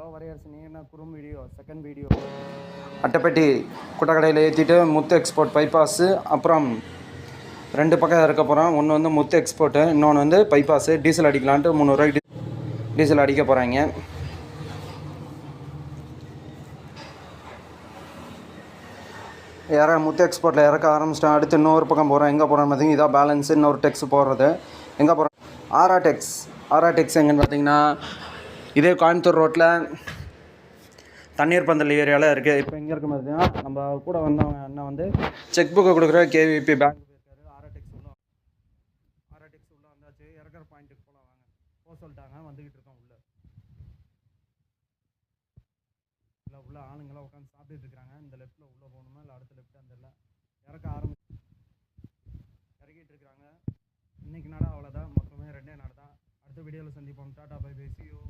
Hello வரையரசு, நீ என்ன குறும் வீடியோ செகண்ட் வீடியோ. அட்டைப்பட்டி குட்டக்கடையில் ஏற்றிட்டு முத்து எக்ஸ்போர்ட் பைபாஸு, அப்புறம் 2 பக்கம் இருக்க போகிறோம். ஒன்று வந்து முத்து எக்ஸ்போர்ட்டு, இன்னொன்று வந்து பைபாஸு. டீசல் அடிக்கலான்ட்டு 300 ரூபாய்க்கு டீசல் அடிக்க போகிறாங்க. முத்து எக்ஸ்போர்ட்டில் இறக்க ஆரம்பிச்சிட்டேன். அடுத்து இன்னொரு பக்கம் போகிறேன். எங்கே போகிறேன்னு பார்த்தீங்கன்னா இதான் பேலன்ஸு. இன்னொரு டெக்ஸ் போடுறது. எங்கே போகிறேன்? ஆர்ஆர்டெக்ஸ் எங்கன்னு பார்த்தீங்கன்னா இதே கோயம்புத்தூர் ரோட்டில் தண்ணீர் பந்தல் ஏரியாவில் இருக்குது. இப்போ எங்கே இருக்குது பார்த்தீங்கன்னா நம்ம கூட வந்தவங்க அண்ணன் வந்து செக் புக்கை கொடுக்குற கேவிபி பேங்க் போயிருக்காரு. ஆர்ஆர்டெக்ஸ் உள்ளே வந்தாச்சு. இறக்குற பாயிண்ட்டுக்கு போகலாம் வாங்க. போக சொல்லிட்டாங்க, வந்துக்கிட்டு இருக்கோம். உள்ள ஆளுங்கெல்லாம் உட்காந்து சாப்பிட்டுட்டு இருக்காங்க. இந்த லெஃப்ட்டில் உள்ளே போகணுமா இல்லை அடுத்த லெஃப்ட் அந்த இல்லை இறக்கிட்டு இருக்கிறாங்க. இன்னைக்கு நாடா அவ்வளோதான். மொத்தமே 2 நாடு தான். அடுத்த வீடியோவில் சந்திப்போம். Tata bye bye, see you.